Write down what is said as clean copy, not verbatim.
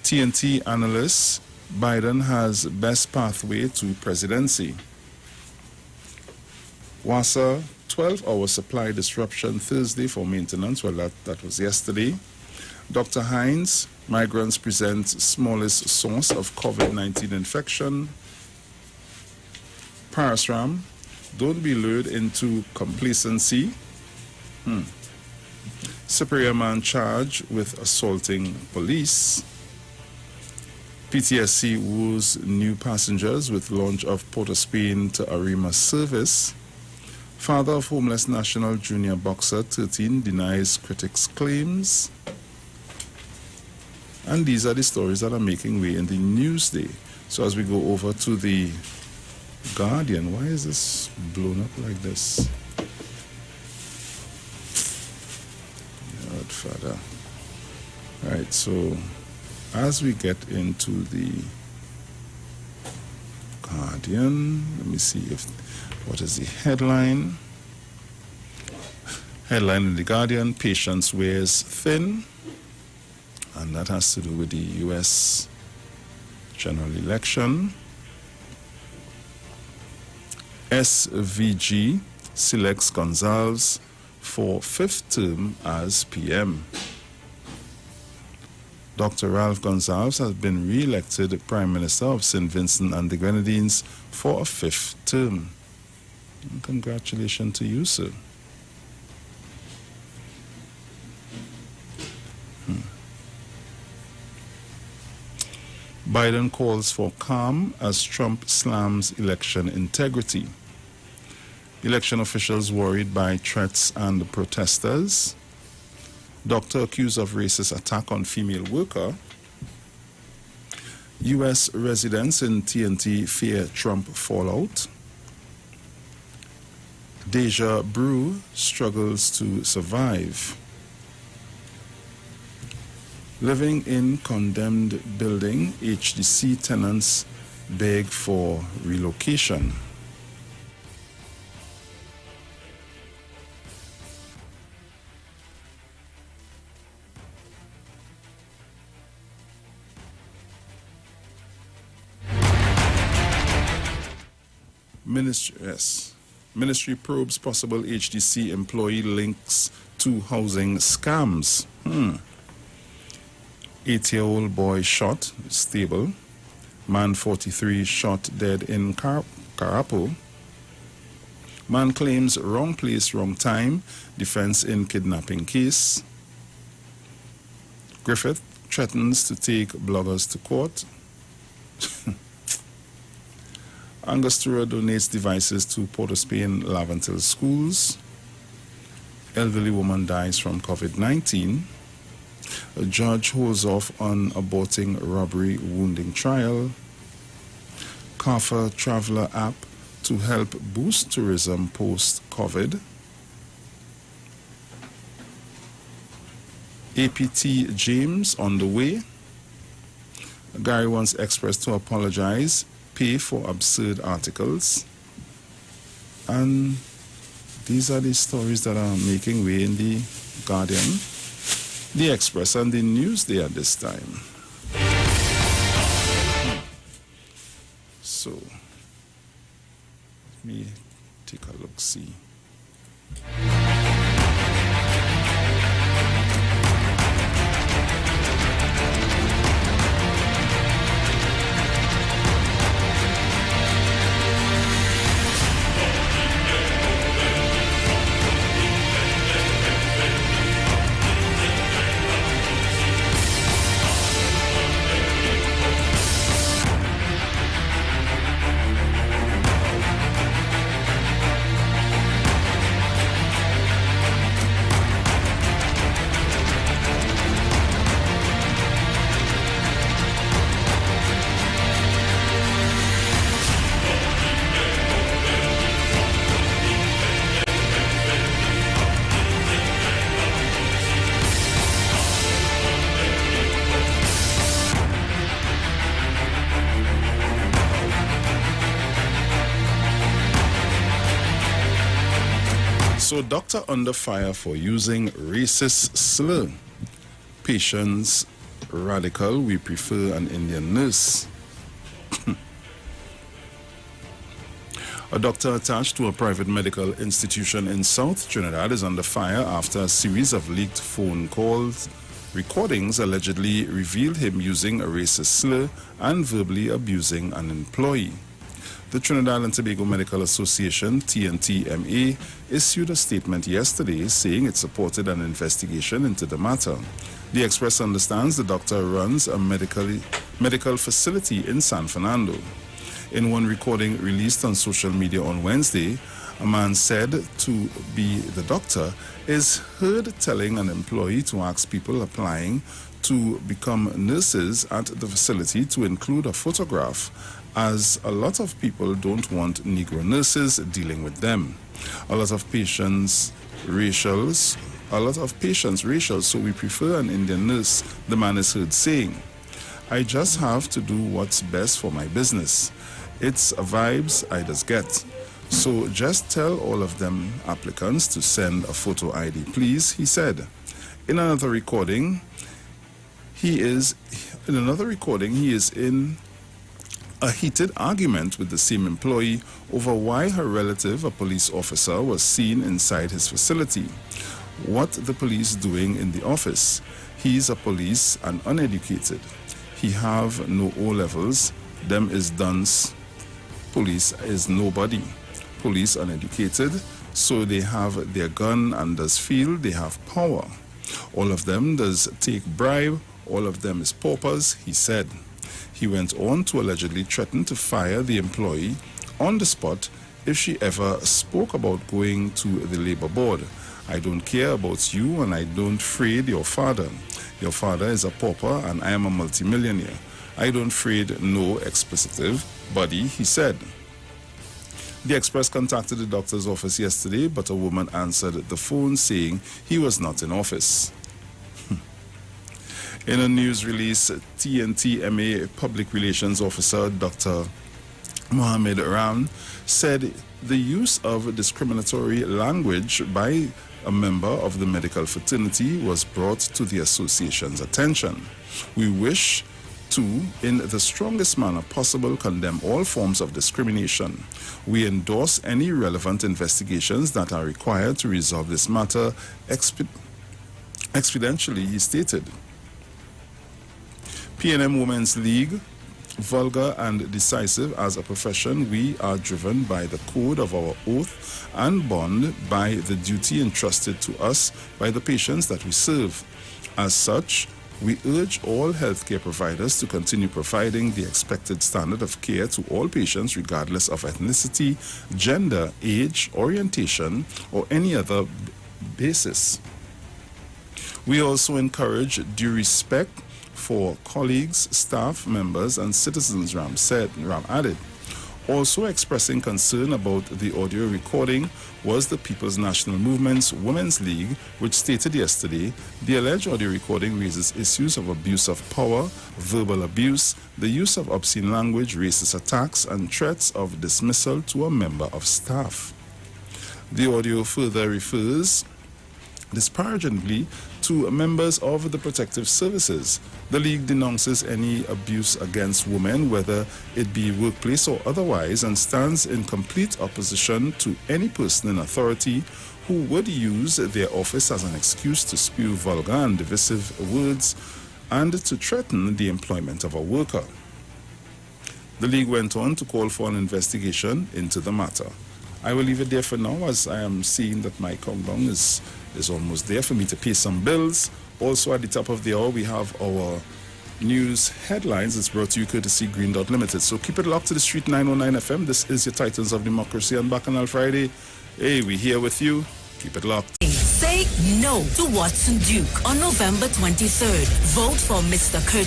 TNT analysts, Biden has best pathway to presidency. WASA, 12-hour supply disruption Thursday for maintenance. Well, that was yesterday. Dr. Hines, migrants present smallest source of COVID-19 infection. Parasram, don't be lured into complacency. Superior man charged with assaulting police. PTSC woos new passengers with launch of Port of Spain to Arima service. Father of homeless national junior boxer 13 denies critics' claims. And these are the stories that are making way in the Newsday. So as we go over to the Guardian, why is this blown up like this? Godfather. All right, so as we get into the Guardian, let me see what is the headline. Headline in the Guardian: patience wears thin, and that has to do with the U.S. general election. SVG selects Gonsalves for 5th term as PM. Dr. Ralph Gonsalves has been re-elected Prime Minister of St. Vincent and the Grenadines for a 5th term. And congratulations to you, sir. Biden calls for calm as Trump slams election integrity. Election officials worried by threats and protesters. Doctor accused of racist attack on female worker. U.S. residents in TNT fear Trump fallout. Deja Brew struggles to survive. Living in condemned building, HDC tenants beg for relocation. Ministry probes possible HDC employee links to housing scams. 8-year-old boy shot, stable. Man 43 shot dead in Carapo. Man claims wrong place, wrong time. Defense in kidnapping case. Griffith threatens to take bloggers to court. Angostura donates devices to Port of Spain Laventil schools. Elderly woman dies from COVID-19. A judge holds off on aborting robbery wounding trial. CARFA traveler app to help boost tourism post-COVID. APT James on the way. Gary wants Express to apologize, pay for absurd articles. And these are the stories that are making way in the Guardian, the Express, and the Newsday at this time. So, let me take a look, see. So, doctor under fire for using racist slur. Patients radical. We prefer an Indian nurse. A doctor attached to a private medical institution in South Trinidad is under fire after a series of leaked phone calls. Recordings allegedly revealed him using a racist slur and verbally abusing an employee. The Trinidad and Tobago Medical Association, TNTMA, issued a statement yesterday saying it supported an investigation into the matter. The Express understands the doctor runs a medical facility in San Fernando. In one recording released on social media on Wednesday, a man said to be the doctor is heard telling an employee to ask people applying to become nurses at the facility to include a photograph, as a lot of people don't want Negro nurses dealing with them. A lot of patients racial, so we prefer an Indian nurse, the man is heard saying. I just have to do what's best for my business. It's vibes I just get. So just tell all of them applicants to send a photo ID, please, he said. In another recording, he is in a heated argument with the same employee over why her relative, a police officer, was seen inside his facility. What the police doing in the office? He's a police and uneducated. He have no O-levels. Them is dunce. Police is nobody. Police uneducated, so they have their gun and does feel they have power. All of them does take bribe. All of them is paupers, he said. He went on to allegedly threaten to fire the employee on the spot if she ever spoke about going to the labor board. I don't care about you and I don't afraid your father. Your father is a pauper and I am a multimillionaire. I don't afraid no explicitive body, he said. The Express contacted the doctor's office yesterday, but a woman answered the phone saying he was not in office. In a news release, TNTMA Public Relations Officer Dr. Mohammed Ram said the use of discriminatory language by a member of the medical fraternity was brought to the association's attention. We wish to, in the strongest manner possible, condemn all forms of discrimination. We endorse any relevant investigations that are required to resolve this matter expeditially, he stated. PNM Women's League, vulgar and decisive as a profession, we are driven by the code of our oath and bond by the duty entrusted to us by the patients that we serve. As such, we urge all healthcare providers to continue providing the expected standard of care to all patients regardless of ethnicity, gender, age, orientation, or any other basis. We also encourage due respect for colleagues, staff members, and citizens, Ram added. Also expressing concern about the audio recording was the People's National Movement's Women's League, which stated yesterday the alleged audio recording raises issues of abuse of power, verbal abuse, the use of obscene language, racist attacks, and threats of dismissal to a member of staff. The audio further refers disparagingly to members of the protective services. The League denounces any abuse against women, whether it be workplace or otherwise, and stands in complete opposition to any person in authority who would use their office as an excuse to spew vulgar and divisive words and to threaten the employment of a worker. The League went on to call for an investigation into the matter. I will leave it there for now, as I am seeing that my countdown is almost there for me to pay some bills. Also, at the top of the hour, we have our news headlines. It's brought to you courtesy Green Dot Limited. So keep it locked to the Street 909 FM. This is your Titans of Democracy on Bacchanal Friday. Hey, we here with you. Keep it locked. Say no to Watson Duke on November 23rd. Vote for Mr. Curtis